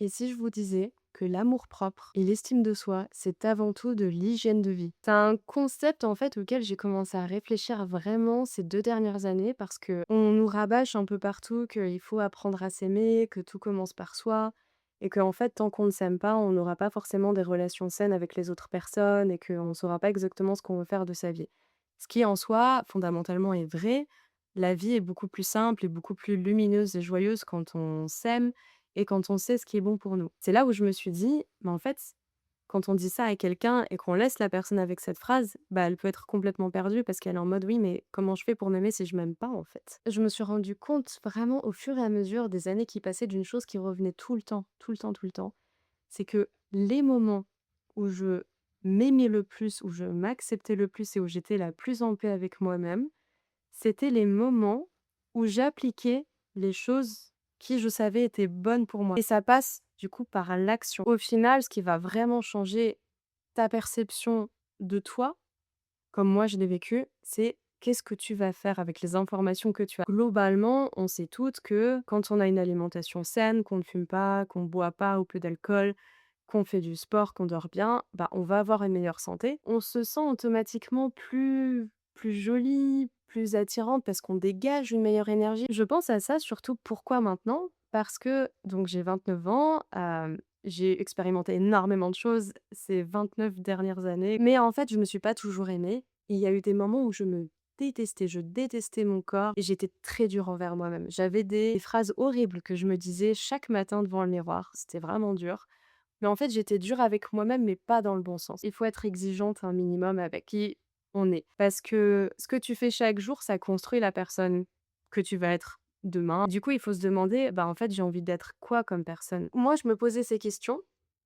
Et si je vous disais que l'amour-propre et l'estime de soi, c'est avant tout de l'hygiène de vie? C'est un concept en fait auquel j'ai commencé à réfléchir vraiment ces 2 dernières années parce que on nous rabâche un peu partout qu'il faut apprendre à s'aimer, que tout commence par soi et qu'en fait tant qu'on ne s'aime pas, on n'aura pas forcément des relations saines avec les autres personnes et qu'on ne saura pas exactement ce qu'on veut faire de sa vie. Ce qui en soi, fondamentalement est vrai. La vie est beaucoup plus simple et beaucoup plus lumineuse et joyeuse quand on s'aime et quand on sait ce qui est bon pour nous. C'est là où je me suis dit: «Mais en fait, quand on dit ça à quelqu'un et qu'on laisse la personne avec cette phrase, bah, elle peut être complètement perdue parce qu'elle est en mode: "Oui, mais comment je fais pour m'aimer si je m'aime pas, en fait?"» Je me suis rendu compte vraiment au fur et à mesure des années qui passaient d'une chose qui revenait tout le temps, tout le temps, tout le temps. C'est que les moments où je m'aimais le plus, où je m'acceptais le plus et où j'étais la plus en paix avec moi-même, c'était les moments où j'appliquais les choses qui, je savais, étaient bonnes pour moi et ça passe, du coup, par l'action. Au final, ce qui va vraiment changer ta perception de toi, comme moi je l'ai vécu, c'est qu'est-ce que tu vas faire avec les informations que tu as. Globalement, on sait toutes que quand on a une alimentation saine, qu'on ne fume pas, qu'on ne boit pas ou peu d'alcool, qu'on fait du sport, qu'on dort bien, bah, on va avoir une meilleure santé. On se sent automatiquement plus jolie, plus attirante parce qu'on dégage une meilleure énergie. Je pense à ça surtout pourquoi maintenant? Parce que donc j'ai 29 ans, j'ai expérimenté énormément de choses ces 29 dernières années, mais en fait, je me suis pas toujours aimée et il y a eu des moments où je détestais mon corps et j'étais très dure envers moi-même. J'avais des phrases horribles que je me disais chaque matin devant le miroir, c'était vraiment dur. Mais en fait, j'étais dure avec moi-même, mais pas dans le bon sens. Il faut être exigeante un minimum avec qui on est. Parce que ce que tu fais chaque jour, ça construit la personne que tu vas être demain. Du coup, il faut se demander, bah, en fait, j'ai envie d'être quoi comme personne? Moi, je me posais ces questions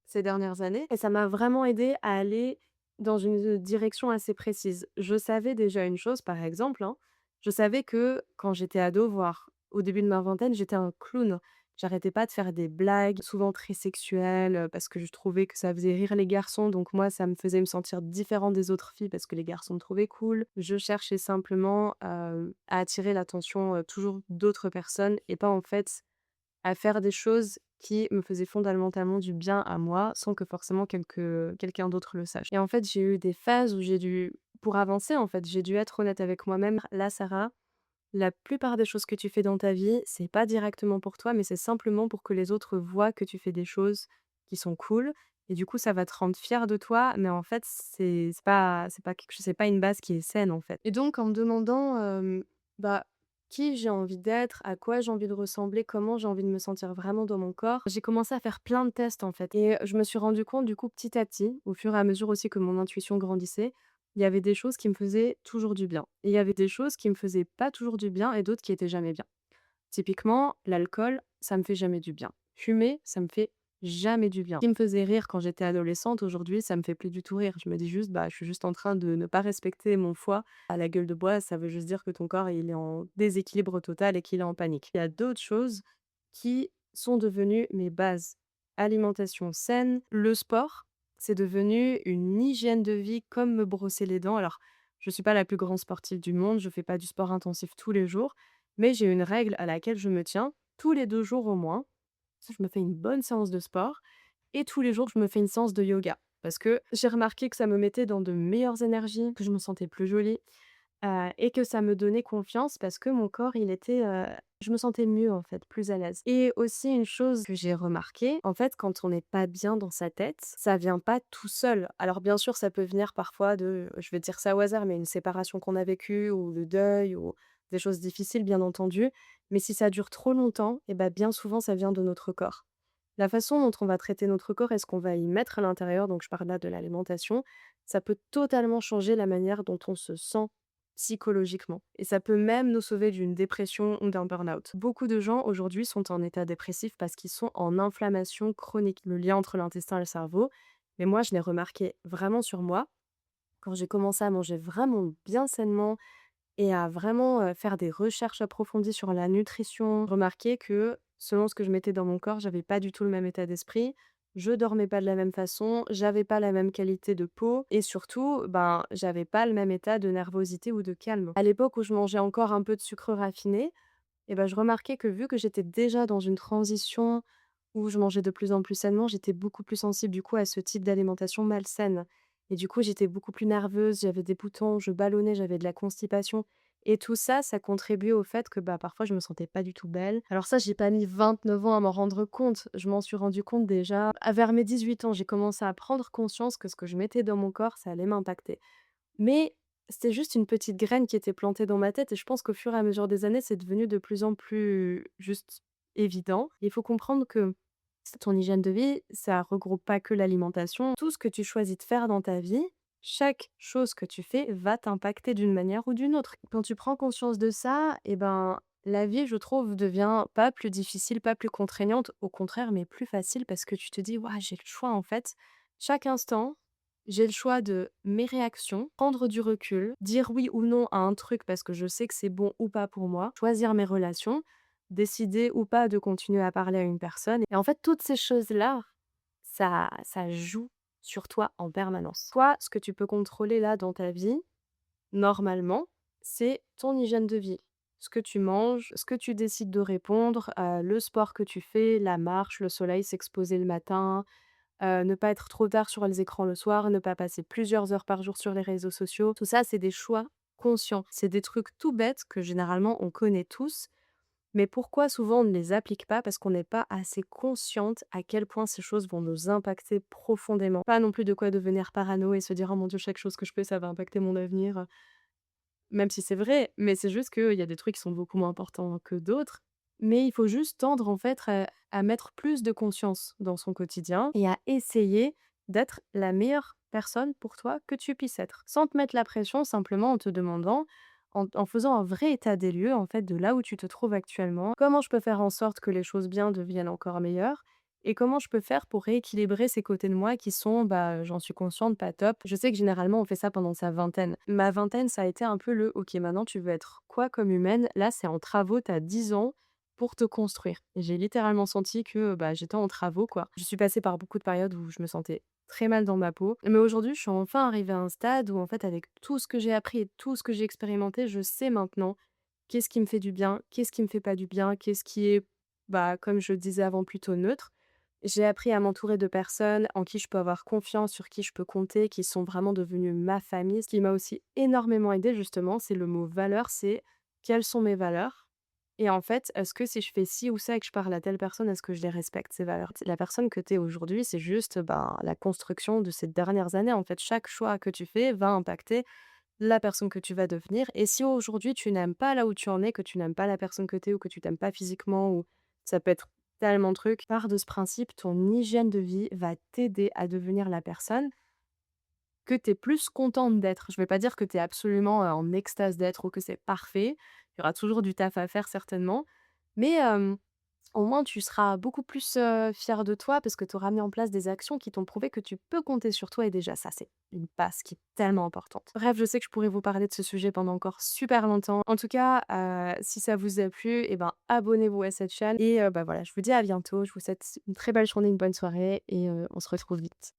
ces dernières années et ça m'a vraiment aidée à aller dans une direction assez précise. Je savais déjà une chose, par exemple, hein, je savais que quand j'étais ado, voire au début de ma vingtaine, j'étais un clown. J'arrêtais pas de faire des blagues, souvent très sexuelles, parce que je trouvais que ça faisait rire les garçons, donc moi, ça me faisait me sentir différente des autres filles parce que les garçons me trouvaient cool. Je cherchais simplement, à attirer l'attention, toujours d'autres personnes et pas, en fait, à faire des choses qui me faisaient fondamentalement du bien à moi, sans que forcément quelqu'un d'autre le sache. Et en fait, j'ai eu des phases où j'ai dû pour avancer, en fait, j'ai dû être honnête avec moi-même. Là, Sarah, la plupart des choses que tu fais dans ta vie, c'est pas directement pour toi, mais c'est simplement pour que les autres voient que tu fais des choses qui sont cool et du coup, ça va te rendre fière de toi, mais en fait, c'est pas quelque chose c'est pas une base qui est saine, en fait. Et donc en me demandant, bah, qui j'ai envie d'être, à quoi j'ai envie de ressembler, comment j'ai envie de me sentir vraiment dans mon corps, j'ai commencé à faire plein de tests, en fait et je me suis rendu compte, du coup, petit à petit, au fur et à mesure aussi que mon intuition grandissait, il y avait des choses qui me faisaient toujours du bien et il y avait des choses qui me faisaient pas toujours du bien et d'autres qui étaient jamais bien. Typiquement, l'alcool, ça me fait jamais du bien. Fumer, ça me fait jamais du bien. Ce qui me faisait rire quand j'étais adolescente, aujourd'hui, ça me fait plus du tout rire. Je me dis juste: «Bah, je suis juste en train de ne pas respecter mon foie à la gueule de bois». Ça veut juste dire que ton corps, il est en déséquilibre total et qu'il est en panique. Il y a d'autres choses qui sont devenues mes bases. Alimentation saine, le sport, c'est devenu une hygiène de vie comme me brosser les dents. Alors, je suis pas la plus grande sportive du monde, je fais pas du sport intensif tous les jours, mais j'ai une règle à laquelle je me tiens. Tous les 2 jours au moins, je me fais une bonne séance de sport et tous les jours, je me fais une séance de yoga. Parce que j'ai remarqué que ça me mettait dans de meilleures énergies, que je me sentais plus jolie, et que ça me donnait confiance parce que mon corps, il était, je me sentais mieux en fait, plus à l'aise. Et aussi une chose que j'ai remarqué, en fait, quand on n'est pas bien dans sa tête, ça vient pas tout seul. Alors bien sûr, ça peut venir parfois de, je vais dire ça au hasard, mais une séparation qu'on a vécue ou le deuil ou des choses difficiles, bien entendu. Mais si ça dure trop longtemps, et ben bien souvent, ça vient de notre corps. La façon dont on va traiter notre corps et ce qu'on va y mettre à l'intérieur, donc je parle là de l'alimentation, ça peut totalement changer la manière dont on se sent psychologiquement et ça peut même nous sauver d'une dépression ou d'un burn-out. Beaucoup de gens aujourd'hui sont en état dépressif parce qu'ils sont en inflammation chronique, le lien entre l'intestin et le cerveau. Mais moi, je l'ai remarqué vraiment sur moi quand j'ai commencé à manger vraiment bien sainement et à vraiment, faire des recherches approfondies sur la nutrition, remarquer que selon ce que je mettais dans mon corps, j'avais pas du tout le même état d'esprit. Je dormais pas de la même façon, j'avais pas la même qualité de peau et surtout, ben, j'avais pas le même état de nervosité ou de calme. À l'époque où je mangeais encore un peu de sucre raffiné et ben, je remarquais que vu que j'étais déjà dans une transition où je mangeais de plus en plus sainement, j'étais beaucoup plus sensible du coup à ce type d'alimentation malsaine et du coup, j'étais beaucoup plus nerveuse, j'avais des boutons, je ballonnais, j'avais de la constipation et tout ça, ça contribuait au fait que, bah, parfois je me sentais pas du tout belle. Alors ça, j'ai pas mis 29 ans à m'en rendre compte. Je m'en suis rendu compte déjà vers mes 18 ans. J'ai commencé à prendre conscience que ce que je mettais dans mon corps, ça allait m'impacter. Mais c'était juste une petite graine qui était plantée dans ma tête et je pense qu'au fur et à mesure des années, c'est devenu de plus en plus juste évident. Il faut comprendre que ton hygiène de vie, ça regroupe pas que l'alimentation. Tout ce que tu choisis de faire dans ta vie, chaque chose que tu fais va t'impacter d'une manière ou d'une autre. Quand tu prends conscience de ça, et ben, la vie, je trouve, devient pas plus difficile, pas plus contraignante, au contraire, mais plus facile parce que tu te dis: «Waouh, j'ai le choix en fait». Chaque instant, j'ai le choix de mes réactions, prendre du recul, dire oui ou non à un truc parce que je sais que c'est bon ou pas pour moi, choisir mes relations, décider ou pas de continuer à parler à une personne. Et en fait, toutes ces choses-là, ça joue sur toi en permanence. Toi, ce que tu peux contrôler là dans ta vie, normalement, c'est ton hygiène de vie. Ce que tu manges, ce que tu décides de répondre, le sport que tu fais, la marche, le soleil, s'exposer le matin, ne pas être trop tard sur les écrans le soir, ne pas passer plusieurs heures par jour sur les réseaux sociaux. Tout ça, c'est des choix conscients. C'est des trucs tout bêtes que généralement on connaît tous, mais pourquoi souvent on ne les applique pas? Parce qu'on n'est pas assez consciente à quel point ces choses vont nous impacter profondément. Pas non plus de quoi devenir parano et se dire: «Oh mon Dieu, chaque chose que je fais, ça va impacter mon avenir», même si c'est vrai, mais c'est juste qu'il y a des trucs qui sont beaucoup moins importants que d'autres. Mais il faut juste tendre en fait à mettre plus de conscience dans son quotidien et à essayer d'être la meilleure personne pour toi que tu puisses être. Sans te mettre la pression, simplement en te demandant, en faisant un vrai état des lieux en fait de là où tu te trouves actuellement. Comment je peux faire en sorte que les choses bien deviennent encore meilleures? Et comment je peux faire pour rééquilibrer ces côtés de moi qui sont, bah, j'en suis consciente, pas top. Je sais que généralement on fait ça pendant sa vingtaine. Ma vingtaine, ça a été un peu le: «OK, maintenant tu veux être quoi comme humaine?» Là, c'est en travaux, tu as 10 ans pour te construire. Et j'ai littéralement senti que, bah, j'étais en travaux, quoi. Je suis passée par beaucoup de périodes où je me sentais très mal dans ma peau. Mais aujourd'hui, je suis enfin arrivée à un stade où, en fait, avec tout ce que j'ai appris et tout ce que j'ai expérimenté, je sais maintenant qu'est-ce qui me fait du bien, qu'est-ce qui me fait pas du bien, qu'est-ce qui est, bah, comme je le disais avant, plutôt neutre. J'ai appris à m'entourer de personnes en qui je peux avoir confiance, sur qui je peux compter, qui sont vraiment devenues ma famille. Ce qui m'a aussi énormément aidée justement, c'est le mot valeur, c'est quelles sont mes valeurs? Et en fait, est-ce que si je fais ci ou ça et que je parle à telle personne, est-ce que je les respecte ces valeurs? La personne que tu es aujourd'hui, c'est juste, ben, la construction de ces dernières années. En fait, chaque choix que tu fais va impacter la personne que tu vas devenir. Et si aujourd'hui tu n'aimes pas là où tu en es, que tu n'aimes pas la personne que tu es ou que tu t'aimes pas physiquement ou ça peut être tellement de trucs, pars de ce principe, ton hygiène de vie va t'aider à devenir la personne que tu es plus contente d'être. Je vais pas dire que tu es absolument, en extase d'être ou que c'est parfait. Il y aura toujours du taf à faire certainement, mais au moins tu seras beaucoup plus, fière de toi parce que tu auras mis en place des actions qui t'ont prouvé que tu peux compter sur toi et déjà ça, c'est une base qui est tellement importante. Bref, je sais que je pourrais vous parler de ce sujet pendant encore super longtemps. En tout cas, si ça vous a plu et ben, abonnez-vous à cette chaîne et bah, voilà, je vous dis à bientôt. Je vous souhaite une très belle journée, une bonne soirée et on se retrouve vite.